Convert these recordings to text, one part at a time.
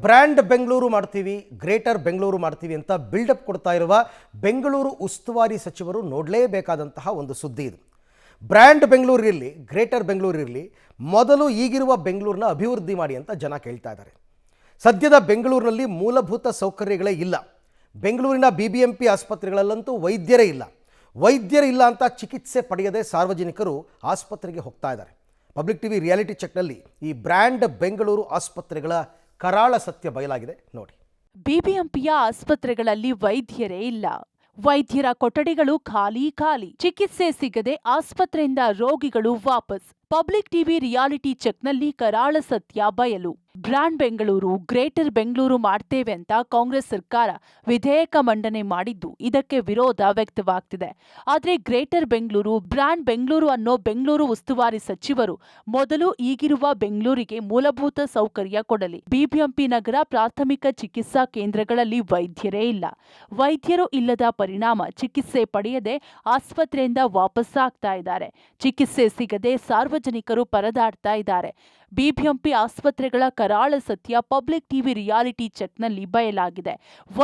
Brand Bengaluru ಮಾಡ್ತೀವಿ, greater Bengaluru ಮಾಡ್ತೀವಿ ಅಂತ ಬಿಲ್ಡಪ್ ಕೊಡ್ತಾ ಇರುವ ಬೆಂಗಳೂರು ಉಸ್ತುವಾರಿ ಸಚಿವರು ನೋಡಲೇಬೇಕಾದಂತಹ ಒಂದು ಸುದ್ದಿ ಇದು. ಬ್ರ್ಯಾಂಡ್ ಬೆಂಗಳೂರು ಇರಲಿ, ಗ್ರೇಟರ್ ಬೆಂಗಳೂರು ಇರಲಿ, ಮೊದಲು ಈಗಿರುವ ಬೆಂಗಳೂರನ್ನ ಅಭಿವೃದ್ಧಿ ಮಾಡಿ ಅಂತ ಜನ ಕೇಳ್ತಾ ಇದ್ದಾರೆ. ಸದ್ಯದ ಬೆಂಗಳೂರಿನಲ್ಲಿ ಮೂಲಭೂತ ಸೌಕರ್ಯಗಳೇ ಇಲ್ಲ. ಬೆಂಗಳೂರಿನ BBMP ಆಸ್ಪತ್ರೆಗಳಲ್ಲಂತೂ ವೈದ್ಯರೇ ಇಲ್ಲ. ವೈದ್ಯರಿಲ್ಲ ಅಂತ ಚಿಕಿತ್ಸೆ ಪಡೆಯದೆ ಸಾರ್ವಜನಿಕರು ಆಸ್ಪತ್ರೆಗೆ ಹೋಗ್ತಾ ಇದ್ದಾರೆ. ಪಬ್ಲಿಕ್ ಟಿವಿ ರಿಯಾಲಿಟಿ ಚೆಕ್ನಲ್ಲಿ ಈ ಬ್ರ್ಯಾಂಡ್ ಬೆಂಗಳೂರು ಆಸ್ಪತ್ರೆಗಳ ಕರಾಳ ಸತ್ಯ ಬಯಲಾಗಿದೆ ನೋಡಿ. ಬಿಬಿಎಂಪಿಯ ಆಸ್ಪತ್ರೆಗಳಲ್ಲಿ ವೈದ್ಯರೇ ಇಲ್ಲ. ವೈದ್ಯರ ಕೊಠಡಿಗಳು ಖಾಲಿ. ಚಿಕಿತ್ಸೆ ಸಿಗದೆ ಆಸ್ಪತ್ರೆಯಿಂದ ರೋಗಿಗಳು ವಾಪಸ್. ಪಬ್ಲಿಕ್ ಟಿವಿ ರಿಯಾಲಿಟಿ ಚೆಕ್ನಲ್ಲಿ ಕರಾಳ ಸತ್ಯ ಬಯಲು. ಬ್ರ್ಯಾಂಡ್ ಬೆಂಗಳೂರು, ಗ್ರೇಟರ್ ಬೆಂಗಳೂರು ಮಾಡ್ತೇವೆ ಅಂತ ಕಾಂಗ್ರೆಸ್ ಸರ್ಕಾರ ವಿಧೇಯಕ ಮಂಡನೆ ಮಾಡಿದ್ದು ಇದಕ್ಕೆ ವಿರೋಧ ವ್ಯಕ್ತವಾಗ್ತಿದೆ. ಆದ್ರೆ ಗ್ರೇಟರ್ ಬೆಂಗಳೂರು, ಬ್ರ್ಯಾಂಡ್ ಬೆಂಗಳೂರು ಅನ್ನೋ ಬೆಂಗಳೂರು ಉಸ್ತುವಾರಿ ಸಚಿವರು ಮೊದಲು ಈಗಿರುವ ಬೆಂಗಳೂರಿಗೆ ಮೂಲಭೂತ ಸೌಕರ್ಯ ಕೊಡಲಿ. ಬಿಬಿಎಂಪಿ ನಗರ ಪ್ರಾಥಮಿಕ ಚಿಕಿತ್ಸಾ ಕೇಂದ್ರಗಳಲ್ಲಿ ವೈದ್ಯರೇ ಇಲ್ಲ. ವೈದ್ಯರು ಇಲ್ಲದ ಪರಿಣಾಮ ಚಿಕಿತ್ಸೆ ಪಡೆಯದೆ ಆಸ್ಪತ್ರೆಯಿಂದ ವಾಪಸ್ಸಾಗ್ತಾ ಇದ್ದಾರೆ. ಚಿಕಿತ್ಸೆ ಸಿಗದೆ ಸಾರ್ವಜನಿಕರು ಪರದಾಡ್ತಾ ಇದ್ದಾರೆ. ಬಿಬಿಎಂಪಿ ಆಸ್ಪತ್ರೆಗಳ ಕರಾಳ ಸತ್ಯ ಪಬ್ಲಿಕ್ ಟಿವಿ ರಿಯಾಲಿಟಿ ಚೆಕ್ನಲ್ಲಿ ಬಯಲಾಗಿದೆ.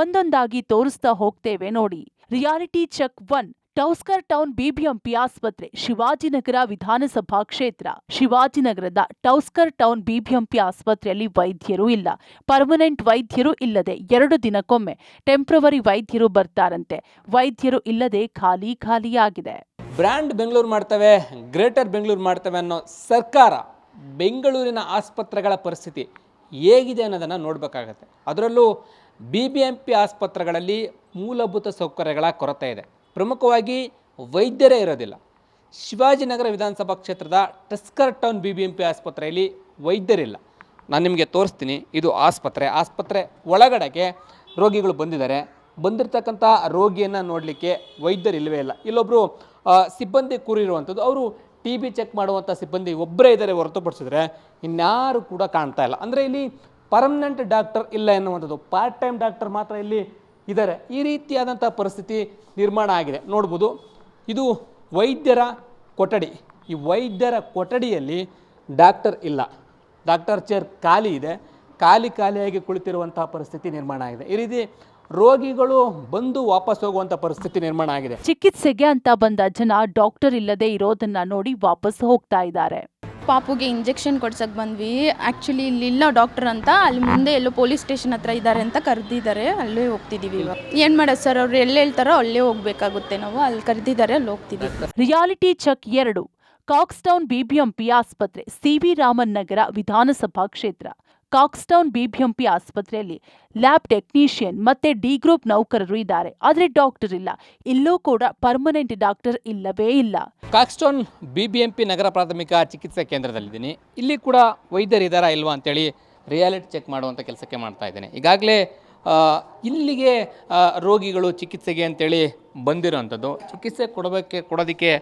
ಒಂದೊಂದಾಗಿ ತೋರಿಸ್ತಾ ಹೋಗ್ತೇವೆ ನೋಡಿ. Reality check 1. Tasker Town BBMP ಆಸ್ಪತ್ರೆ, ಶಿವಾಜಿನಗರ ವಿಧಾನಸಭಾ ಕ್ಷೇತ್ರ. ಶಿವಾಜಿನಗರದ ಟೌಸ್ಕರ್ ಟೌನ್ ಬಿಬಿಎಂಪಿ ಆಸ್ಪತ್ರೆಯಲ್ಲಿ ವೈದ್ಯರು ಇಲ್ಲ. ಪರ್ಮನೆಂಟ್ ವೈದ್ಯರು ಇಲ್ಲದೆ 2 ದಿನಕ್ಕೊಮ್ಮೆ ಟೆಂಪ್ರವರಿ ವೈದ್ಯರು ಬರ್ತಾರಂತೆ. ವೈದ್ಯರು ಇಲ್ಲದೆ ಖಾಲಿಯಾಗಿದೆ. ಬ್ರ್ಯಾಂಡ್ ಬೆಂಗಳೂರು ಮಾಡ್ತವೆ, ಗ್ರೇಟರ್ ಬೆಂಗಳೂರು ಮಾಡ್ತವೆ ಅನ್ನೋ ಸರ್ಕಾರ ಬೆಂಗಳೂರಿನ ಆಸ್ಪತ್ರೆಗಳ ಪರಿಸ್ಥಿತಿ ಹೇಗಿದೆ ಅನ್ನೋದನ್ನು ನೋಡಬೇಕಾಗತ್ತೆ. ಅದರಲ್ಲೂ BBMP ಆಸ್ಪತ್ರೆಗಳಲ್ಲಿ ಮೂಲಭೂತ ಸೌಕರ್ಯಗಳ ಕೊರತೆ ಇದೆ. ಪ್ರಮುಖವಾಗಿ ವೈದ್ಯರೇ ಇರೋದಿಲ್ಲ. ಶಿವಾಜಿನಗರ ವಿಧಾನಸಭಾ ಕ್ಷೇತ್ರದ ಟಸ್ಕರ್ ಟೌನ್ BBMP ಆಸ್ಪತ್ರೆಯಲ್ಲಿ ವೈದ್ಯರಿಲ್ಲ. ನಾನು ನಿಮಗೆ ತೋರಿಸ್ತೀನಿ. ಇದು ಆಸ್ಪತ್ರೆ ಒಳಗಡೆಗೆ ರೋಗಿಗಳು ಬಂದಿದ್ದಾರೆ. ಬಂದಿರತಕ್ಕಂಥ ರೋಗಿಯನ್ನು ನೋಡಲಿಕ್ಕೆ ವೈದ್ಯರಿಲ್ಲವೇ ಇಲ್ಲ. ಇಲ್ಲೊಬ್ಬರು ಸಿಬ್ಬಂದಿ ಕೂರಿರುವಂಥದ್ದು, ಅವರು TB ಚೆಕ್ ಮಾಡುವಂಥ ಸಿಬ್ಬಂದಿ ಒಬ್ಬರೇ ಇದ್ದಾರೆ ಹೊರತುಪಡಿಸಿದ್ರೆ ಇನ್ಯಾರು ಕೂಡ ಕಾಣ್ತಾ ಇಲ್ಲ. ಅಂದರೆ ಇಲ್ಲಿ ಪರ್ಮನೆಂಟ್ ಡಾಕ್ಟರ್ ಇಲ್ಲ ಎನ್ನುವಂಥದ್ದು, ಪಾರ್ಟ್ ಟೈಮ್ ಡಾಕ್ಟರ್ ಮಾತ್ರ ಇಲ್ಲಿ ಇದ್ದಾರೆ. ಈ ರೀತಿಯಾದಂಥ ಪರಿಸ್ಥಿತಿ ನಿರ್ಮಾಣ ಆಗಿದೆ. ನೋಡ್ಬೋದು, ಇದು ವೈದ್ಯರ ಕೊಠಡಿ. ಈ ವೈದ್ಯರ ಕೊಠಡಿಯಲ್ಲಿ ಡಾಕ್ಟರ್ ಇಲ್ಲ. ಡಾಕ್ಟರ್ ಚೇರ್ ಖಾಲಿ ಇದೆ. ಖಾಲಿಯಾಗಿ ಕುಳಿತಿರುವಂತಹ ಪರಿಸ್ಥಿತಿ ನಿರ್ಮಾಣ ಆಗಿದೆ. ಈ ರೀತಿ ರೋಗಿಗಳು ಬಂದು ವಾಪಸ್ ಹೋಗುವಂತ ಪರಿಸ್ಥಿತಿ ನಿರ್ಮಾಣ ಆಗಿದೆ. ಚಿಕಿತ್ಸೆಗೆ ಅಂತ ಬಂದ ಜನ ಡಾಕ್ಟರ್ ಇಲ್ಲದೆ ಇರೋದನ್ನ ನೋಡಿ ವಾಪಸ್ ಹೋಗ್ತಾ ಇದ್ದಾರೆ. ಪಾಪುಗೆ ಇಂಜೆಕ್ಷನ್ ಕೊಡ್ಸಕ್ ಬಂದ್ವಿ. ಆಕ್ಚುಲಿ ಇಲ್ಲಿಲ್ಲ ಡಾಕ್ಟರ್ ಅಂತ, ಅಲ್ಲಿ ಮುಂದೆ ಎಲ್ಲೋ ಪೊಲೀಸ್ ಸ್ಟೇಷನ್ ಹತ್ರ ಇದ್ದಾರೆ ಅಂತ ಕರೆದಿದ್ದಾರೆ. ಅಲ್ಲೇ ಹೋಗ್ತಿದೀವಿ. ಇವಾಗ ಏನ್ ಮಾಡೋದು ಸರ್, ಅವ್ರು ಎಲ್ಲೇ ಹೇಳ್ತಾರೋ ಅಲ್ಲೇ ಹೋಗ್ಬೇಕಾಗುತ್ತೆ. ನಾವು ಅಲ್ಲಿ ಕರೆದಿದ್ದಾರೆ, ಅಲ್ಲಿ ಹೋಗ್ತಿದ್ದೀವಿ. Reality check 2. ಕಾಕ್ಸ್ಟೌನ್ ಬಿಬಿಎಂಪಿ ಆಸ್ಪತ್ರೆ, CV ರಾಮನ್ ನಗರ ವಿಧಾನಸಭಾ ಕ್ಷೇತ್ರ. ಕಾಕ್ಸ್ಟೌನ್ BBMP ಆಸ್ಪತ್ರೆಯಲ್ಲಿ ಲ್ಯಾಬ್ ಟೆಕ್ನಿಷಿಯನ್ ಮತ್ತೆ D ಗ್ರೂಪ್ ನೌಕರರು ಇದ್ದಾರೆ. ಆದರೆ ಡಾಕ್ಟರ್ ಇಲ್ಲ. ಇಲ್ಲೂ ಕೂಡ ಪರ್ಮನೆಂಟ್ ಡಾಕ್ಟರ್ ಇಲ್ಲವೇ ಇಲ್ಲ. ಕಾಕ್ಸ್ಟೌನ್ BBMP ನಗರ ಪ್ರಾಥಮಿಕ ಚಿಕಿತ್ಸಾ ಕೇಂದ್ರದಲ್ಲಿದ್ದೀನಿ. ಇಲ್ಲಿ ಕೂಡ ವೈದ್ಯರಿದ್ದಾರಾ ಇಲ್ವಾ ಅಂತೇಳಿ ರಿಯಾಲಿಟಿ ಚೆಕ್ ಮಾಡುವಂಥ ಕೆಲಸಕ್ಕೆ ಮಾಡ್ತಾ ಇದ್ದೇನೆ. ಈಗಾಗಲೇ ಇಲ್ಲಿಗೆ ರೋಗಿಗಳು ಚಿಕಿತ್ಸೆಗೆ ಅಂತೇಳಿ ಬಂದಿರೋವಂಥದ್ದು, ಚಿಕಿತ್ಸೆ ಕೊಡೋದಕ್ಕೆ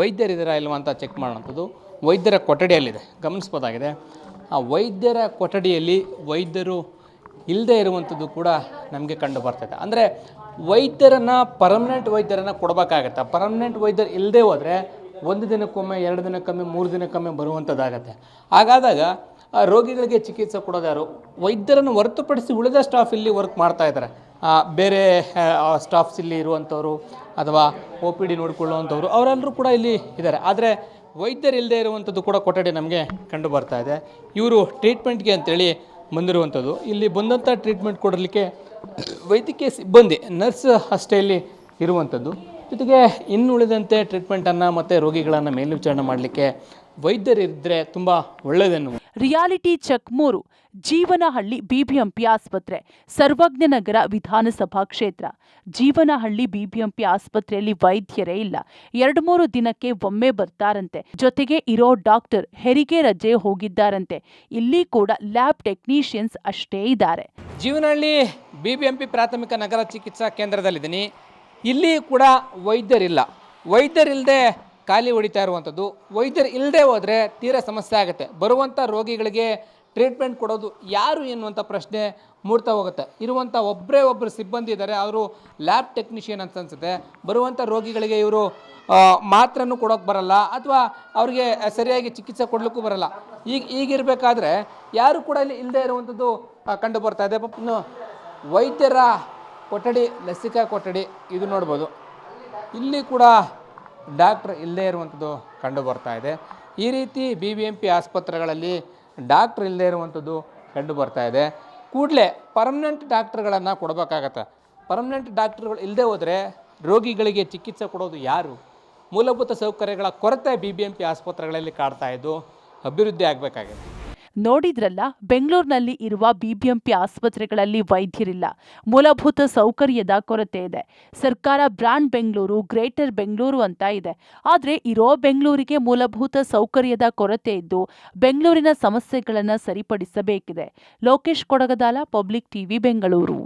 ವೈದ್ಯರಿದ್ದಾರಾ ಇಲ್ವಾ ಅಂತ ಚೆಕ್ ಮಾಡೋವಂಥದ್ದು ವೈದ್ಯರ ಕೊಠಡಿಯಲ್ಲಿದೆ. ಗಮನಿಸ್ಬೋದಾಗಿದೆ. ಆ ವೈದ್ಯರ ಕೊಠಡಿಯಲ್ಲಿ ವೈದ್ಯರು ಇಲ್ಲದೆ ಇರುವಂಥದ್ದು ಕೂಡ ನಮಗೆ ಕಂಡು ಬರ್ತದೆ. ಅಂದರೆ ಪರ್ಮನೆಂಟ್ ವೈದ್ಯರನ್ನು ಕೊಡಬೇಕಾಗತ್ತೆ. ಪರ್ಮನೆಂಟ್ ವೈದ್ಯರು ಇಲ್ಲದೆ ಹೋದರೆ 1 ದಿನಕ್ಕೊಮ್ಮೆ, 2 ದಿನಕ್ಕೊಮ್ಮೆ, 3 ದಿನಕ್ಕೊಮ್ಮೆ ಬರುವಂಥದ್ದಾಗತ್ತೆ. ಹಾಗಾದಾಗ ರೋಗಿಗಳಿಗೆ ಚಿಕಿತ್ಸೆ ಕೊಡೋದು ಯಾರು? ವೈದ್ಯರನ್ನು ಹೊರತುಪಡಿಸಿ ಉಳಿದ ಸ್ಟಾಫ್ ಇಲ್ಲಿ ವರ್ಕ್ ಮಾಡ್ತಾ ಇದ್ದಾರೆ. ಬೇರೆ ಸ್ಟಾಫ್ಸ್ ಇಲ್ಲಿ ಇರುವಂಥವ್ರು ಅಥವಾ OPD ನೋಡಿಕೊಳ್ಳುವಂಥವ್ರು ಅವರೆಲ್ಲರೂ ಕೂಡ ಇಲ್ಲಿ ಇದ್ದಾರೆ. ಆದರೆ ವೈದ್ಯರು ಇಲ್ಲದೆ ಇರುವಂಥದ್ದು ಕೂಡ ಕೊಠಡಿ ನಮಗೆ ಕಂಡು ಬರ್ತಾ ಇದೆ. ಇವರು ಟ್ರೀಟ್ಮೆಂಟ್ಗೆ ಅಂತೇಳಿ ಬಂದಿರುವಂಥದ್ದು. ಇಲ್ಲಿ ಬಂದಂಥ ಟ್ರೀಟ್ಮೆಂಟ್ ಕೊಡಲಿಕ್ಕೆ ವೈದ್ಯಕೀಯ ಸಿಬ್ಬಂದಿ, ನರ್ಸ್ ಅಷ್ಟೇ ಇಲ್ಲಿ ಇರುವಂಥದ್ದು. ಜೊತೆಗೆ ಇನ್ನುಳಿದಂತೆ ಟ್ರೀಟ್ಮೆಂಟನ್ನು ಮತ್ತು ರೋಗಿಗಳನ್ನು ಮೇಲ್ವಿಚಾರಣೆ ಮಾಡಲಿಕ್ಕೆ ವೈದ್ಯರಿದ್ದರೆ ತುಂಬ ಒಳ್ಳೆಯದೆನ್ನು. Reality check 3. ಜೀವನಹಳ್ಳಿ BBMP ಆಸ್ಪತ್ರೆ, ಸರ್ವಜ್ಞನಗರ ವಿಧಾನಸಭಾ ಕ್ಷೇತ್ರ. ಜೀವನಹಳ್ಳಿ BBMP ಆಸ್ಪತ್ರೆಯಲ್ಲಿ ವೈದ್ಯರೇ ಇಲ್ಲ. 2-3 ದಿನಕ್ಕೆ ಒಮ್ಮೆ ಬರ್ತಾರಂತೆ. ಜೊತೆಗೆ ಇರೋ ಡಾಕ್ಟರ್ ಹೆರಿಗೆ ರಜೆ ಹೋಗಿದ್ದಾರಂತೆ. ಇಲ್ಲಿ ಕೂಡ ಲ್ಯಾಬ್ ಟೆಕ್ನಿಷಿಯನ್ಸ್ ಅಷ್ಟೇ ಇದ್ದಾರೆ. ಜೀವನಹಳ್ಳಿ BBMP ಪ್ರಾಥಮಿಕ ನಗರ ಚಿಕಿತ್ಸಾ ಕೇಂದ್ರದಲ್ಲಿದ್ದೀನಿ. ಇಲ್ಲಿ ಕೂಡ ವೈದ್ಯರಿಲ್ಲದೆ ಖಾಲಿ ಹೊಡಿತಾ ಇರುವಂಥದ್ದು. ವೈದ್ಯರು ಇಲ್ಲದೆ ಹೋದರೆ ತೀರಾ ಸಮಸ್ಯೆ ಆಗುತ್ತೆ. ಬರುವಂಥ ರೋಗಿಗಳಿಗೆ ಟ್ರೀಟ್ಮೆಂಟ್ ಕೊಡೋದು ಯಾರು ಎನ್ನುವಂಥ ಪ್ರಶ್ನೆ ಮೂಡ್ತಾ ಹೋಗುತ್ತೆ. ಇರುವಂಥ ಒಬ್ಬರು ಸಿಬ್ಬಂದಿ ಇದ್ದಾರೆ, ಅವರು ಲ್ಯಾಬ್ ಟೆಕ್ನಿಷಿಯನ್ ಅಂತ ಅನ್ಸುತ್ತೆ. ಬರುವಂಥ ರೋಗಿಗಳಿಗೆ ಇವರು ಮಾತ್ರನೂ ಕೊಡೋಕ್ಕೆ ಬರಲ್ಲ, ಅಥವಾ ಅವ್ರಿಗೆ ಸರಿಯಾಗಿ ಚಿಕಿತ್ಸೆ ಕೊಡಲಿಕ್ಕೂ ಬರಲ್ಲ. ಈಗಿರಬೇಕಾದ್ರೆ ಯಾರು ಕೂಡ ಇಲ್ಲಿ ಇಲ್ಲದೆ ಇರುವಂಥದ್ದು ಕಂಡು ಬರ್ತಾ ಇದೆ. ಇನ್ನು ವೈದ್ಯರ ಕೊಠಡಿ, ಲಸಿಕಾ ಕೊಠಡಿ ಇದು ನೋಡ್ಬೋದು. ಇಲ್ಲಿ ಕೂಡ ಡಾಕ್ಟ್ರ್ ಇಲ್ಲದೇ ಇರುವಂಥದ್ದು ಕಂಡು ಬರ್ತಾ ಇದೆ. ಈ ರೀತಿ BBMP ಆಸ್ಪತ್ರೆಗಳಲ್ಲಿ ಡಾಕ್ಟ್ರ್ ಇಲ್ಲದೇ ಇರುವಂಥದ್ದು ಕಂಡು ಬರ್ತಾ ಇದೆ. ಕೂಡಲೇ ಪರ್ಮನೆಂಟ್ ಡಾಕ್ಟ್ರುಗಳನ್ನು ಕೊಡಬೇಕಾಗತ್ತೆ. ಪರ್ಮನೆಂಟ್ ಡಾಕ್ಟ್ರುಗಳು ಇಲ್ಲದೆ ಹೋದರೆ ರೋಗಿಗಳಿಗೆ ಚಿಕಿತ್ಸೆ ಕೊಡೋದು ಯಾರು? ಮೂಲಭೂತ ಸೌಕರ್ಯಗಳ ಕೊರತೆ BBMP ಆಸ್ಪತ್ರೆಗಳಲ್ಲಿ ಕಾಡ್ತಾ ಇದ್ದು ಅಭಿವೃದ್ಧಿ ಆಗಬೇಕಾಗಿದೆ. ನೋಡಿದ್ರಲ್ಲ, ಬೆಂಗಳೂರಿನಲ್ಲಿ ಇರುವ BBMP ಆಸ್ಪತ್ರೆಗಳಲ್ಲಿ ವೈದ್ಯರಿಲ್ಲ, ಮೂಲಭೂತ ಸೌಕರ್ಯದ ಕೊರತೆ ಇದೆ. ಸರ್ಕಾರ ಬ್ರಾಂಡ್ ಬೆಂಗಳೂರು, ಗ್ರೇಟರ್ ಬೆಂಗಳೂರು ಅಂತ ಇದೆ. ಆದರೆ ಇರೋ ಬೆಂಗಳೂರಿಗೆ ಮೂಲಭೂತ ಸೌಕರ್ಯದ ಕೊರತೆ ಇದ್ದು ಬೆಂಗಳೂರಿನ ಸಮಸ್ಯೆಗಳನ್ನು ಸರಿಪಡಿಸಬೇಕಿದೆ. Lokesh Kodagadala, public TV, Bengaluru.